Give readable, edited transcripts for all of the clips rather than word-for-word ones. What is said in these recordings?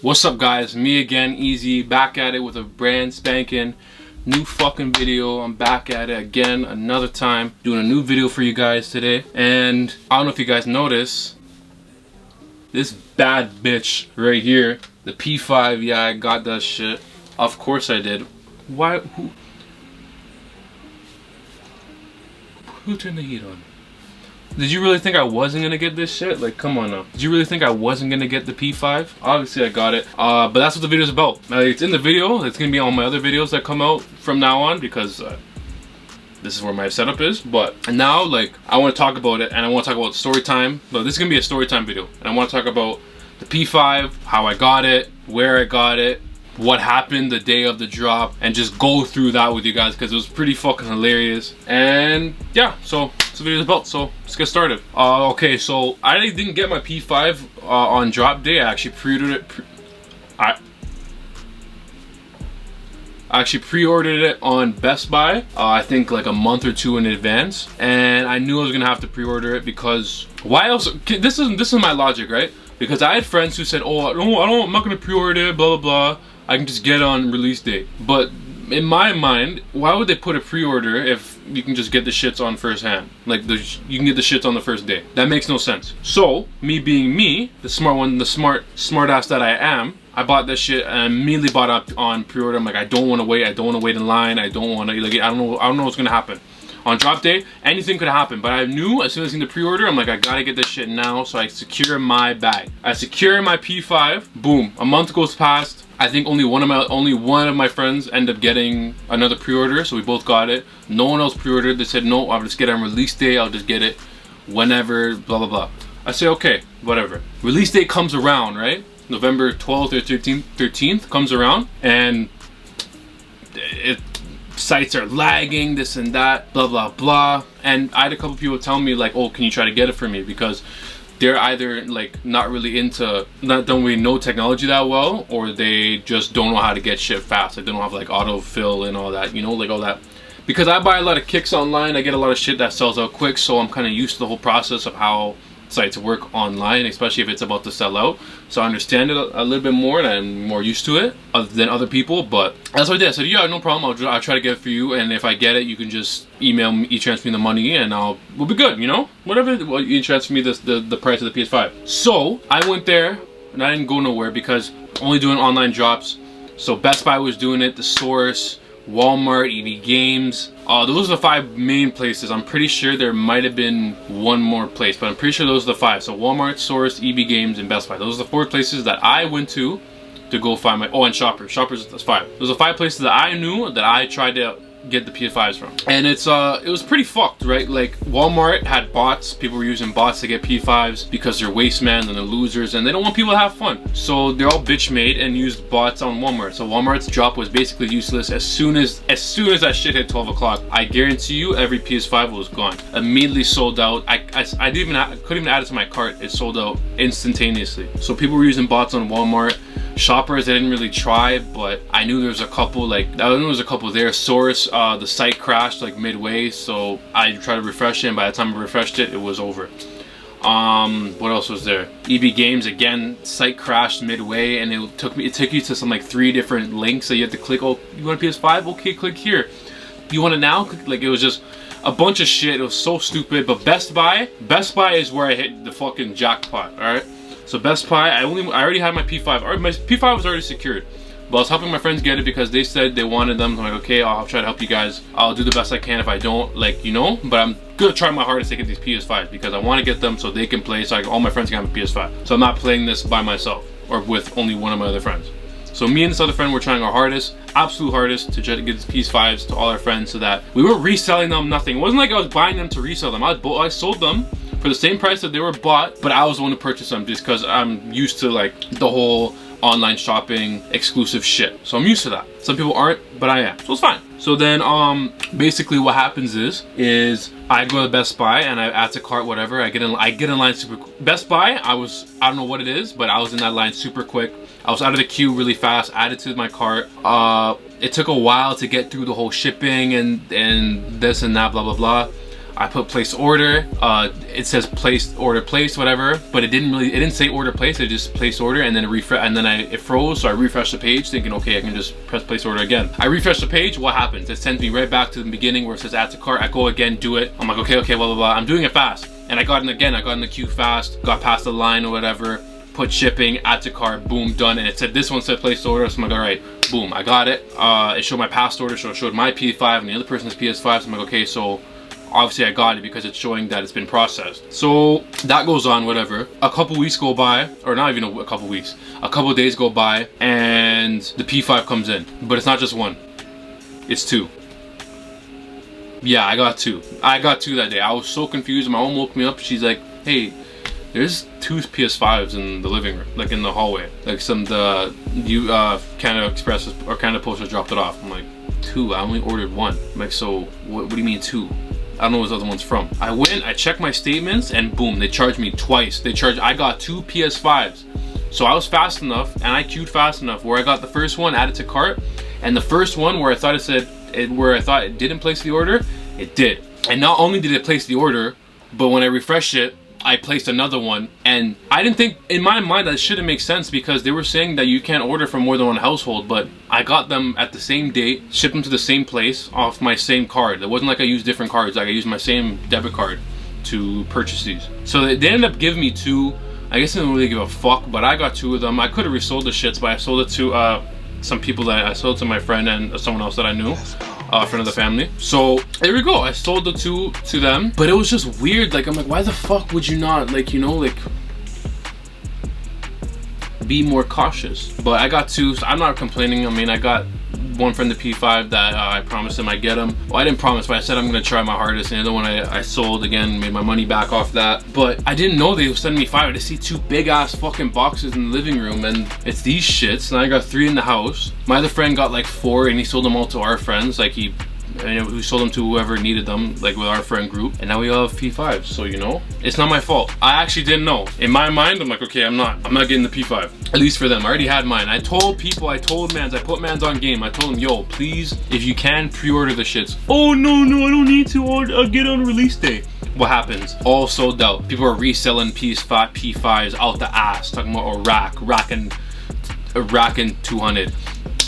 What's up guys, me again, Easy, back at it with a brand spanking new fucking video. I'm back at it again, another time, doing a new video for you guys today. And I don't know if you guys notice, this bad bitch right here, the P5, yeah, I got that shit. Of course I did. Why, who turned the heat on? Did you really think I wasn't gonna get this shit? Like, come on now. Did you really think I wasn't gonna get the P5? Obviously I got it. But that's what the video's about. It's in the video. It's gonna be on my other videos that come out from now on because this is where my setup is. But now, like, I want to talk about it, and I want to talk about story time. No, this is gonna be a story time video, and I want to talk about the P5, how I got it, where I got it, what happened the day of the drop, and just go through that with you guys because it was pretty fucking hilarious. And yeah, so that's what the video's about, so let's get started. Okay, so I didn't get my P5 on drop day. I actually pre-ordered it. I actually pre-ordered it on Best Buy, I think like a month or two in advance, and I knew I was gonna have to pre-order it because why else? This is my logic, right? Because I had friends who said, "Oh, I'm not gonna pre-order it, blah blah blah. I can just get it on release date." But in my mind, why would they put a pre-order if you can just get the shits on first hand? Like, you can get the shits on the first day. That makes no sense. So, me being me, the smart one, the smart ass that I am, I bought that shit and immediately bought up on pre-order. I'm like, I don't want to wait. I don't want to wait in line. I don't want to, like, I don't know what's gonna happen. On drop day, anything could happen, but I knew as soon as I seen the pre-order, I'm like, I gotta get this shit now, so I secure my bag. I secure my P5, boom, a month goes past. I think only one of my friends ended up getting another pre-order, so we both got it. No one else pre-ordered. They said, no, I'll just get it on release day, I'll just get it whenever, blah, blah, blah. I say, okay, whatever. Release date comes around, right? November 12th or 13th comes around, and sites are lagging, this and that, blah blah blah. And I had a couple people tell me like, oh, can you try to get it for me, because they're either like not really into, don't really know technology that well, or they just don't know how to get shit fast. Like, they don't have like autofill and all that, you know, like all that. Because I buy a lot of kicks online, I get a lot of shit that sells out quick, so I'm kind of used to the whole process of how sites work online, especially if it's about to sell out. So I understand it a little bit more, and I'm more used to it than other people. But that's what I did. I said, yeah, no problem, I'll try to get it for you, and if I get it, you can just email me, e-transfer me the money, and we'll be good, you know, whatever. Well, you transfer me the price of the PS5. So I went there, and I didn't go nowhere because I'm only doing online drops. So Best Buy was doing it, the Source, Walmart, EB Games. Those are the 5 main places. I'm pretty sure there might have been one more place, but I'm pretty sure those are the 5. So Walmart, Source, EB Games, and Best Buy. Those are the 4 places that I went to go find my, oh, and Shoppers. Shoppers, that's 5. Those are 5 places that I knew that I tried to get the PS5s from. And it was pretty fucked, right? Like, Walmart had bots. People were using bots to get P5s because they're waste man and they're losers, and they don't want people to have fun. So they're all bitch made and used bots on Walmart. So Walmart's drop was basically useless. As soon as that shit hit 12 o'clock, I guarantee you every PS5 was gone. Immediately sold out. I couldn't even add it to my cart. It sold out instantaneously. So people were using bots on Walmart. Shoppers, I didn't really try, but I knew there was a couple, like, I knew there was a couple there. Source, the site crashed like midway, so I tried to refresh it, and by the time I refreshed it, it was over. What else was there? EB Games, again, site crashed midway, and it took you to some like 3 different links that you had to click. Oh, you want a PS5? Okay, click here. You want it now? Like, it was just a bunch of shit. It was so stupid. But Best Buy is where I hit the fucking jackpot, alright? So Best Buy, I already had my P5. My P5 was already secured, but I was helping my friends get it because they said they wanted them. I'm like, okay, I'll try to help you guys. I'll do the best I can if I don't, like, you know. But I'm gonna try my hardest to get these PS5s because I want to get them so they can play, so all my friends can have a PS5. So I'm not playing this by myself or with only one of my other friends. So me and this other friend were trying our hardest, absolute hardest, to try to get these PS5s to all our friends so that we were reselling them. Nothing. It wasn't like I was buying them to resell them. I sold them for the same price that they were bought, but I was the one to purchase them just because I'm used to like the whole online shopping exclusive shit. So I'm used to that. Some people aren't, but I am. So it's fine. So then basically what happens is I go to Best Buy and I add to cart, whatever. I get in line super quick. Best Buy, I don't know what it is, but I was in that line super quick. I was out of the queue really fast, added to my cart. It took a while to get through the whole shipping and this and that, blah blah blah. I put place order. It says placed order placed, whatever, but it didn't say order placed. It just placed order, and then it froze. So I refreshed the page, thinking, okay, I can just press place order again. I refresh the page. What happens? It sends me right back to the beginning where it says add to cart. I go again, do it. I'm like, okay, blah blah blah. I'm doing it fast, and I got in again. I got in the queue fast. Got past the line or whatever. Put shipping, add to cart, boom, done. And it said this one said placed order. So I'm like, all right, boom, I got it. It showed my past order, so it showed my P5 and the other person's PS5. So I'm like, okay, so obviously I got it because it's showing that it's been processed. So that goes on, whatever. A couple weeks go by, or not even a couple weeks. A couple days go by, and the P5 comes in. But it's not just one, it's two. Yeah, I got two. I got two that day. I was so confused. My mom woke me up. She's like, hey, there's two PS5s in the living room, like in the hallway. Like Canada Express or Canada Post has dropped it off. I'm like, two? I only ordered one. I'm like, so what do you mean two? I don't know where the other one's from. I went, I checked my statements, and boom, they charged me twice. I got two PS5s. So I was fast enough, and I queued fast enough where I got the first one added to cart, and the first one where I thought it didn't place the order, it did. And not only did it place the order, but when I refreshed it, I placed another one. And I didn't think, in my mind, that shouldn't make sense because they were saying that you can't order from more than one household, but I got them at the same date, shipped them to the same place off my same card. It wasn't like I used different cards, like I used my same debit card to purchase these. So they ended up giving me two. I guess I didn't really give a fuck, but I got two of them. I could have resold the shits, but I sold it to some people that I sold to my friend and someone else that I knew. Friend of the family. So there we go. I sold the two to them, but it was just weird. Like, I'm like, why the fuck would you not, like, you know, like, be more cautious? But I got two, so I'm not complaining. I mean, I got one from the P5 that I promised him I'd get him. Well, I didn't promise, but I said I'm gonna try my hardest. And the other one I sold again, made my money back off that. But I didn't know they would send me 5. I just see 2 big ass fucking boxes in the living room, and it's these shits. And I got 3 in the house. My other friend got like 4, and he sold them all to our friends. Like we sold them to whoever needed them, like with our friend group. And now we all have P5s. So, you know, it's not my fault. I actually didn't know. In my mind, I'm like, okay, I'm not getting the P5. At least for them. I already had mine. I told people, I put mans on game. I told them, yo, please, if you can, pre-order the shits. Oh, no, I don't need to. I'll get it on release day. What happens? All sold out. People are reselling P5s out the ass. Talking about racking 200.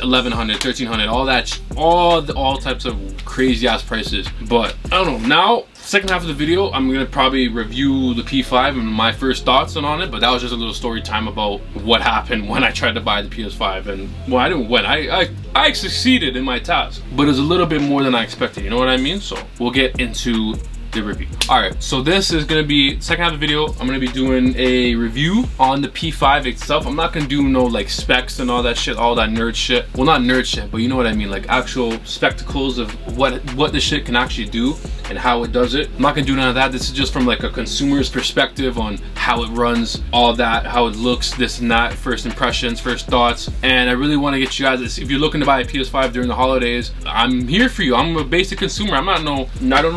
1100, 1300, all that, all types of crazy ass prices. But I don't know. Now, second half of the video, I'm gonna probably review the P5 and my first thoughts on it. But that was just a little story time about what happened when I tried to buy the PS5. And well, I didn't win. I succeeded in my task, but it was a little bit more than I expected. You know what I mean? So we'll get into the review. Alright, so this is gonna be second half of the video. I'm gonna be doing a review on the P5 itself. I'm not gonna do no like specs and all that shit, all that nerd shit. Well, not nerd shit, but you know what I mean, like actual spectacles of what the shit can actually do and how it does it. I'm not gonna do none of that. This is just from like a consumer's perspective on how it runs, all that, how it looks, this and that, first impressions, first thoughts. And I really want to get you guys, if you're looking to buy a PS5 during the holidays, I'm here for you. I'm a basic consumer. I don't know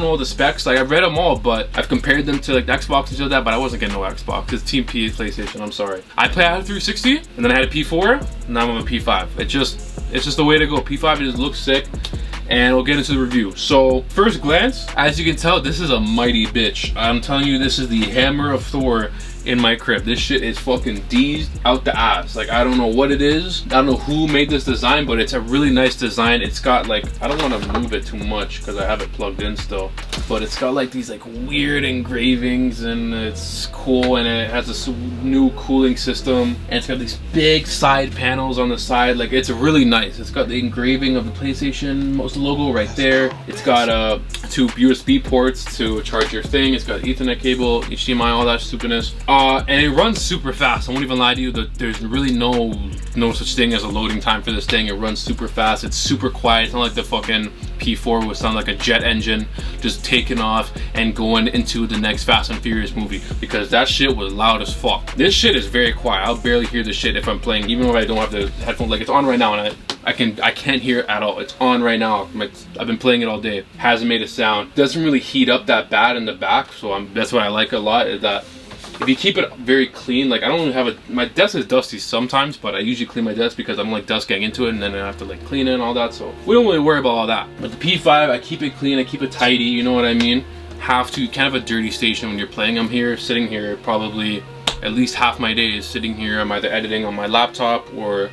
all the specs. Like, I've read them all, but I've compared them to like the Xbox and shit like that, but I wasn't getting no Xbox. It's Team PlayStation, I'm sorry. I had a 360, and then I had a P4, and now I'm a P5. It's just the way to go. P5, it just looks sick. And we'll get into the review. So first glance, as you can tell, this is a mighty bitch. I'm telling you, this is the hammer of Thor in my crib. This shit is fucking D'd out the ass. Like, I don't know what it is. I don't know who made this design, but it's a really nice design. It's got like, I don't want to move it too much because I have it plugged in still, but it's got like these like weird engravings, and it's cool, and it has this new cooling system, and it's got these big side panels on the side. Like, it's really nice. It's got the engraving of the PlayStation logo right there. It's got 2 USB ports to charge your thing. It's got Ethernet cable, HDMI, all that stupidness. And it runs super fast. I won't even lie to you, there's really no such thing as a loading time for this thing. It runs super fast. It's super quiet. It's not like the fucking P4 would sound like a jet engine just taking off and going into the next Fast and Furious movie, because that shit was loud as fuck. This shit is very quiet. I'll barely hear this shit if I'm playing, even if I don't have the headphone. Like, it's on right now, and I can't hear it at all. It's on right now. I've been playing it all day. Hasn't made a sound. Doesn't really heat up that bad in the back, so that's what I like a lot, is that if you keep it very clean, like, I don't have my desk is dusty sometimes, but I usually clean my desk because I don't like dust getting into it, and then I have to like clean it and all that, so we don't really worry about all that. But the P5, I keep it clean, I keep it tidy, you know what I mean? have to, you can't have a dirty station when you're playing. I'm here, sitting here, probably at least half my day is sitting here. I'm either editing on my laptop, or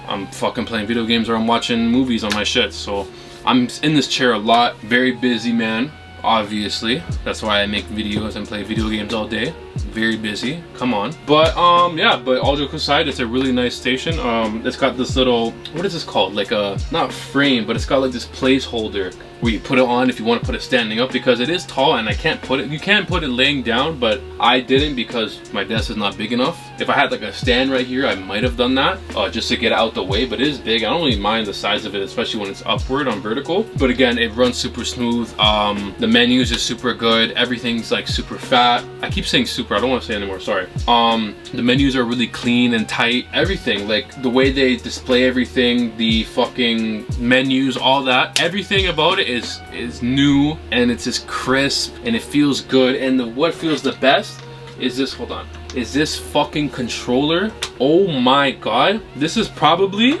I'm fucking playing video games, or I'm watching movies on my shit. So I'm in this chair a lot. Very busy man, obviously. That's why I make videos and play video games all day. Very busy, come on. But yeah, but all jokes aside, it's a really nice station. It's got this little, what is this called? Like a, not frame, but it's got like this placeholder where you put it on if you want to put it standing up, because it is tall and I can't put it, you can put it laying down, but I didn't because my desk is not big enough. If I had like a stand right here, I might have done that just to get it out the way, but it is big. I don't really mind the size of it, especially when it's upward on vertical. But again, it runs super smooth. The menus is super good. Everything's like super fat. I keep saying super, I don't want to say anymore, sorry. The menus are really clean and tight. Everything, like the way they display everything, the fucking menus, all that, everything about it is new, and it's just crisp and it feels good. And what feels the best is this, hold on, is this fucking controller. Oh my god, this is probably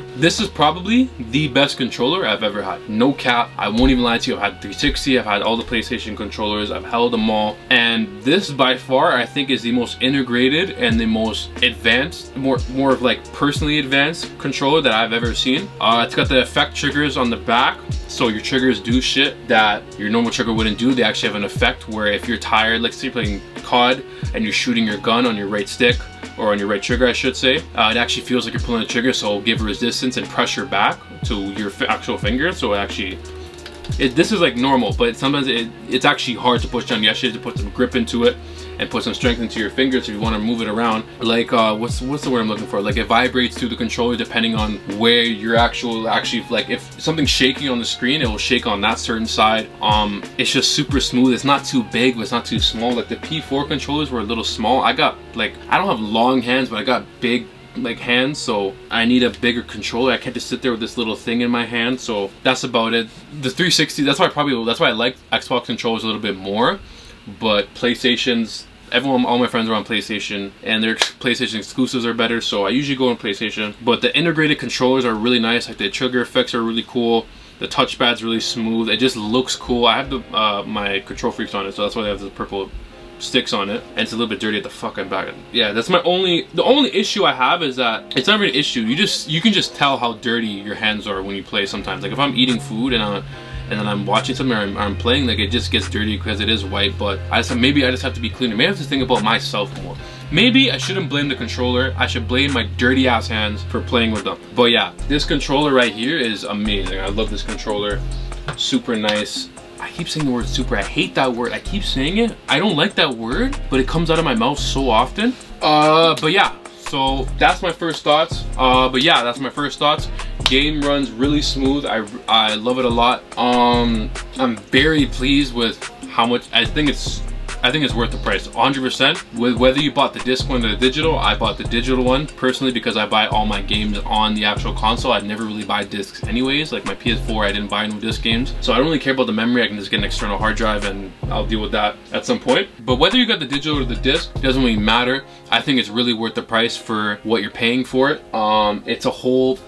the best controller I've ever had. No cap, I won't even lie to you. I've had 360, I've had all the PlayStation controllers, I've held them all, and this by far I think is the most integrated and the most advanced, more of like personally advanced controller that I've ever seen. It's got the effect triggers on the back, so your triggers do shit that your normal trigger wouldn't do. They actually have an effect where if you're tired, like say you're playing COD and you're shooting your gun on your right stick, or on your right trigger I should say, it actually feels like you're pulling the trigger, so it'll give resistance and pressure back to your actual finger. So it actually, this is like normal, but sometimes it's actually hard to push down. You actually have to put some grip into it and put some strength into your fingers if you want to move it around. Like what's the word I'm looking for? Like it vibrates through the controller depending on where you're actually like if something's shaking on the screen, it will shake on that certain side. It's just super smooth. It's not too big, but it's not too small. Like the P4 controllers were a little small. I got like, I don't have long hands, but I got big like hands, so I need a bigger controller. I can't just sit there with this little thing in my hand. So that's about it. The 360, that's why I like Xbox controllers a little bit more. But PlayStation's, all my friends are on PlayStation, and their PlayStation exclusives are better, so I usually go on PlayStation. But the integrated controllers are really nice. Like the trigger effects are really cool. The touchpad's really smooth. It just looks cool. I have the my Control Freaks on it, so that's why they have the purple sticks on it, and it's a little bit dirty at the fucking back. Yeah, that's the only issue I have is that it's not really an issue. You can just tell how dirty your hands are when you play sometimes. Like if I'm eating food and then I'm watching something, or I'm playing, like it just gets dirty because it is white. But maybe I just have to be cleaner. Maybe I have to think about myself more. Maybe I shouldn't blame the controller. I should blame my dirty ass hands for playing with them. But yeah, this controller right here is amazing. I love this controller. Super nice. I keep saying the word super. I hate that word. I keep saying it. I don't like that word, but it comes out of my mouth so often. But yeah, so that's my first thoughts. Game runs really smooth. I love it a lot. I'm very pleased with how much. I think it's worth the price, 100%. With whether you bought the disc one or the digital, I bought the digital one personally because I buy all my games on the actual console. I'd never really buy discs anyways. Like my PS4, I didn't buy no disc games, so I don't really care about the memory. I can just get an external hard drive and I'll deal with that at some point. But whether you got the digital or the disc, it doesn't really matter. I think it's really worth the price for what you're paying for it.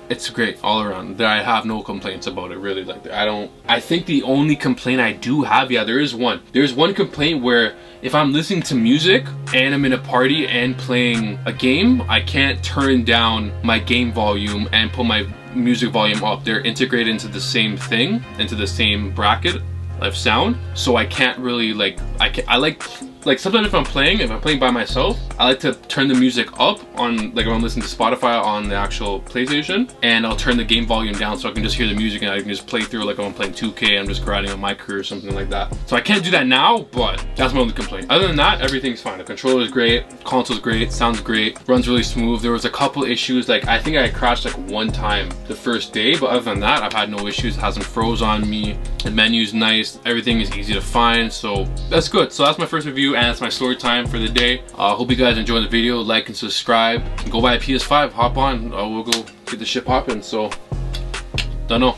It's great all around. I have no complaints about it, really. Like I think the only complaint I do have, yeah, there's one complaint where if I'm listening to music and I'm in a party and playing a game, I can't turn down my game volume and put my music volume up. They're integrated into the same thing, into the same bracket of sound, so I can't really like sometimes if I'm playing by myself, I like to turn the music up on, like if I'm listening to Spotify on the actual PlayStation, and I'll turn the game volume down so I can just hear the music and I can just play through like if I'm playing 2K, I'm just grinding on my career or something like that. So I can't do that now, but that's my only complaint. Other than that, everything's fine. The controller is great, console's great, sounds great, runs really smooth. There was a couple issues, like I think I crashed like one time the first day, but other than that, I've had no issues. It hasn't froze on me. The menu's nice, everything is easy to find, so that's good. So that's my first review, and that's my story time for the day. Hope you guys enjoyed the video. Like and subscribe. Go buy a PS5, hop on, we'll go get the shit popping. So don't know.